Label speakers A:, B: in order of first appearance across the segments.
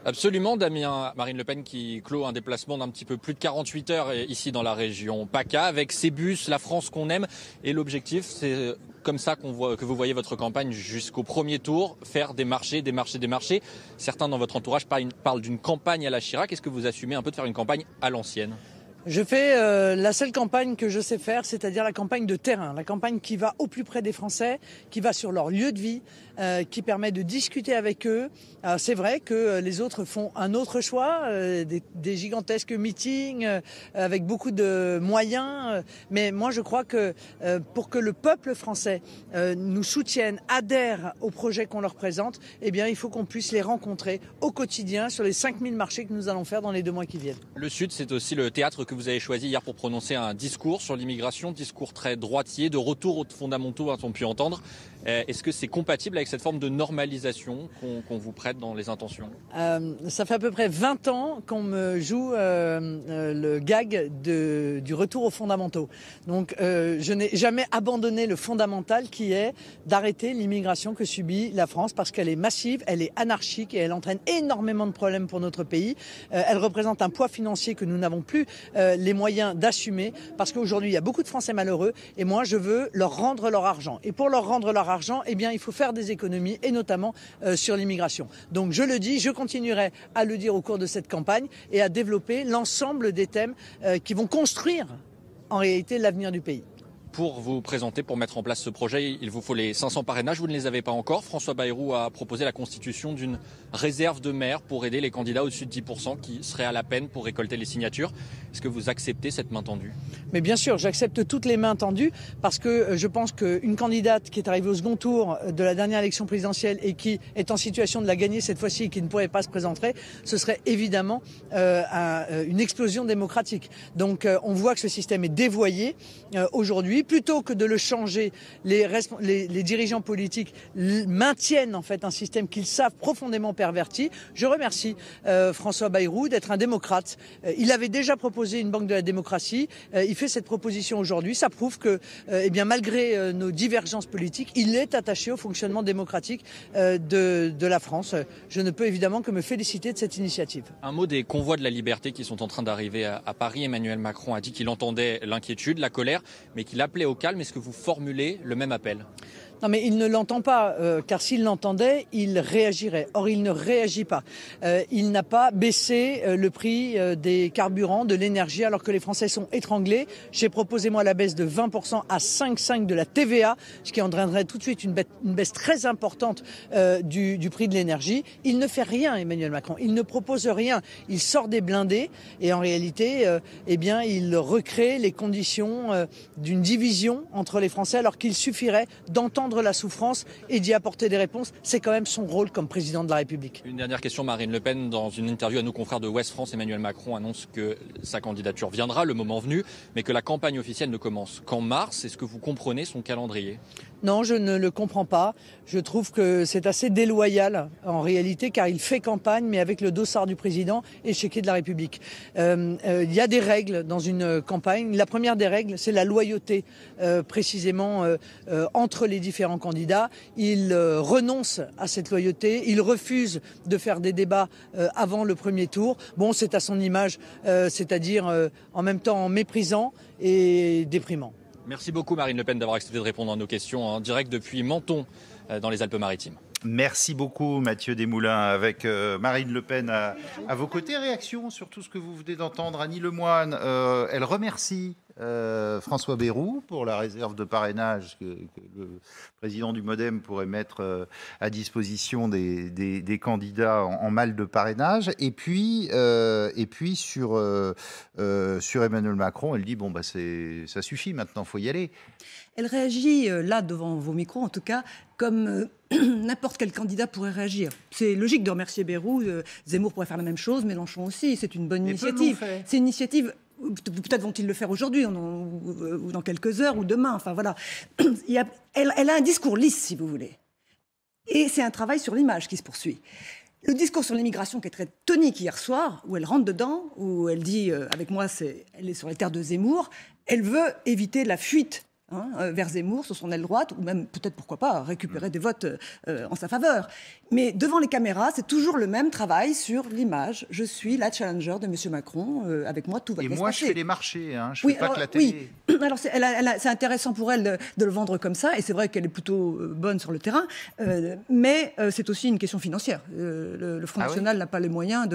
A: Absolument, Damien. Marine Le Pen qui clôt un déplacement d'un petit peu plus de 48 heures ici dans la région PACA avec ses bus, la France qu'on aime. Et l'objectif, c'est comme ça que vous voyez votre campagne jusqu'au premier tour, faire des marchés. Certains dans votre entourage parlent d'une campagne à la Chirac. Est-ce que vous assumez un peu de faire une campagne à l'ancienne ?
B: Je fais la seule campagne que je sais faire, c'est-à-dire la campagne de terrain, la campagne qui va au plus près des Français, qui va sur leur lieu de vie, qui permet de discuter avec eux. C'est vrai que les autres font un autre choix, des gigantesques meetings avec beaucoup de moyens, mais moi je crois que pour que le peuple français nous soutienne, adhère au projet qu'on leur présente, eh bien il faut qu'on puisse les rencontrer au quotidien sur les 5000 marchés que nous allons faire dans les 2 mois qui viennent.
A: Le Sud, c'est aussi le théâtre que vous avez choisi hier pour prononcer un discours sur l'immigration, discours très droitier, de retour aux fondamentaux, a-t-on pu entendre. Est-ce que c'est compatible avec cette forme de normalisation qu'on vous prête dans les intentions ?
B: Ça fait à peu près 20 ans qu'on me joue le gag du retour aux fondamentaux. Donc je n'ai jamais abandonné le fondamental qui est d'arrêter l'immigration que subit la France parce qu'elle est massive, elle est anarchique et elle entraîne énormément de problèmes pour notre pays. Elle représente un poids financier que nous n'avons plus les moyens d'assumer parce qu'aujourd'hui il y a beaucoup de Français malheureux et moi je veux leur rendre leur argent. Et pour leur rendre leur argent, eh bien il faut faire des économies et notamment sur l'immigration. Donc je le dis, je continuerai à le dire au cours de cette campagne et à développer l'ensemble des thèmes qui vont construire en réalité l'avenir du pays.
A: Pour vous présenter, pour mettre en place ce projet, il vous faut les 500 parrainages. Vous ne les avez pas encore. François Bayrou a proposé la constitution d'une réserve de maires pour aider les candidats au-dessus de 10% qui seraient à la peine pour récolter les signatures. Est-ce que vous acceptez cette main tendue ?
B: Mais bien sûr, j'accepte toutes les mains tendues parce que je pense qu'une candidate qui est arrivée au second tour de la dernière élection présidentielle et qui est en situation de la gagner cette fois-ci et qui ne pourrait pas se présenter, ce serait évidemment une explosion démocratique. Donc on voit que ce système est dévoyé aujourd'hui. Plutôt que de le changer, les dirigeants politiques maintiennent en fait un système qu'ils savent profondément perverti. Je remercie François Bayrou d'être un démocrate. Il avait déjà proposé une banque de la démocratie. Il fait cette proposition aujourd'hui. Ça prouve que, eh bien, malgré nos divergences politiques, il est attaché au fonctionnement démocratique de la France. Je ne peux évidemment que me féliciter de cette initiative.
A: Un mot des convois de la liberté qui sont en train d'arriver à Paris. Emmanuel Macron a dit qu'il entendait l'inquiétude, la colère, mais qu'il appelait au calme. Est-ce que vous formulez le même appel ?
B: Non mais il ne l'entend pas, car s'il l'entendait, il réagirait. Or, il ne réagit pas. Il n'a pas baissé le prix des carburants, de l'énergie, alors que les Français sont étranglés. J'ai proposé, moi, la baisse de 20% à 5,5 de la TVA, ce qui entraînerait tout de suite une baisse très importante du prix de l'énergie. Il ne fait rien, Emmanuel Macron. Il ne propose rien. Il sort des blindés et en réalité, eh bien, il recrée les conditions d'une division entre les Français, alors qu'il suffirait d'entendre la souffrance et d'y apporter des réponses. C'est quand même son rôle comme président de la République.
A: Une dernière question, Marine Le Pen. Dans une interview à nos confrères de Ouest France, Emmanuel Macron annonce que sa candidature viendra le moment venu, mais que la campagne officielle ne commence qu'en mars. Est-ce que vous comprenez son calendrier ?
B: Non, je ne le comprends pas. Je trouve que c'est assez déloyal en réalité, car il fait campagne, mais avec le dossard du président et le chéquier de la République. Il y a des règles dans une campagne. La première des règles, c'est la loyauté, précisément entre les différents candidats. Il renonce à cette loyauté. Il refuse de faire des débats avant le premier tour. Bon, c'est à son image, c'est-à-dire en même temps méprisant et déprimant.
A: Merci beaucoup Marine Le Pen d'avoir accepté de répondre à nos questions en direct depuis Menton dans les Alpes-Maritimes.
C: Merci beaucoup Mathieu Desmoulins avec Marine Le Pen à vos côtés. Réaction sur tout ce que vous venez d'entendre. Annie Lemoine, elle remercie François Bayrou pour la réserve de parrainage que le président du MoDem pourrait mettre à disposition des candidats en mal de parrainage. Et puis sur Emmanuel Macron, elle dit bon bah ça suffit maintenant, faut y aller.
D: Elle réagit là devant vos micros en tout cas comme n'importe quel candidat pourrait réagir. C'est logique de remercier Bayrou. Zemmour pourrait faire la même chose, Mélenchon aussi. C'est une bonne initiative. C'est une initiative. Peut-être vont-ils le faire aujourd'hui ou dans quelques heures ou demain. Enfin voilà. Elle a un discours lisse, si vous voulez. Et c'est un travail sur l'image qui se poursuit. Le discours sur l'immigration qui est très tonique hier soir, où elle rentre dedans, où elle dit, avec moi, elle est sur les terres de Zemmour, elle veut éviter la fuite vers Zemmour sur son aile droite, ou même peut-être, pourquoi pas, récupérer des votes en sa faveur. Mais devant les caméras, c'est toujours le même travail sur l'image. Je suis la challenger de M. Macron, avec moi tout va bien se passer.
C: Et moi je fais les marchés, je ne fais pas que la télé.
D: Oui, alors c'est intéressant pour elle de le vendre comme ça, et c'est vrai qu'elle est plutôt bonne sur le terrain, mais c'est aussi une question financière. Le Front National n'a pas les moyens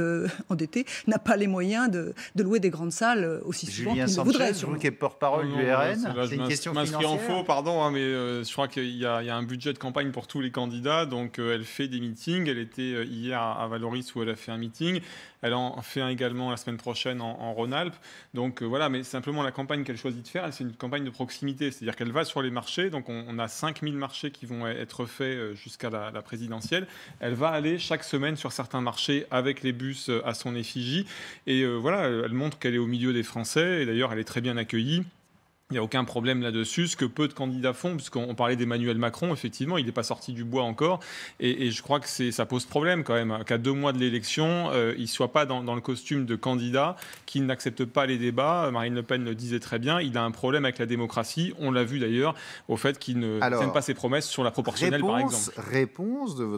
D: endetté, n'a pas les moyens de louer des grandes salles aussi souvent qu'il le voudrait.
C: Julien Sanchez, qui est porte-parole du RN, c'est une question financière.
E: En faux, pardon, mais je crois qu'il y a un budget de campagne pour tous les candidats, donc elle fait des meetings. Elle était hier à Valoris où elle a fait un meeting. Elle en fait un également la semaine prochaine en Rhône-Alpes. Donc voilà, mais simplement la campagne qu'elle choisit de faire, c'est une campagne de proximité. C'est-à-dire qu'elle va sur les marchés. Donc on a 5000 marchés qui vont être faits jusqu'à la présidentielle. Elle va aller chaque semaine sur certains marchés avec les bus à son effigie. Et voilà, elle montre qu'elle est au milieu des Français. Et d'ailleurs, elle est très bien accueillie. Il n'y a aucun problème là-dessus, ce que peu de candidats font, puisqu'on parlait d'Emmanuel Macron, effectivement, il n'est pas sorti du bois encore, et je crois que ça pose problème quand même, qu'à 2 mois de l'élection, il ne soit pas dans le costume de candidat, qui n'accepte pas les débats. Marine Le Pen le disait très bien, il a un problème avec la démocratie, on l'a vu d'ailleurs, au fait qu'il ne tienne pas ses promesses sur la proportionnelle, par exemple.
C: Réponse de votre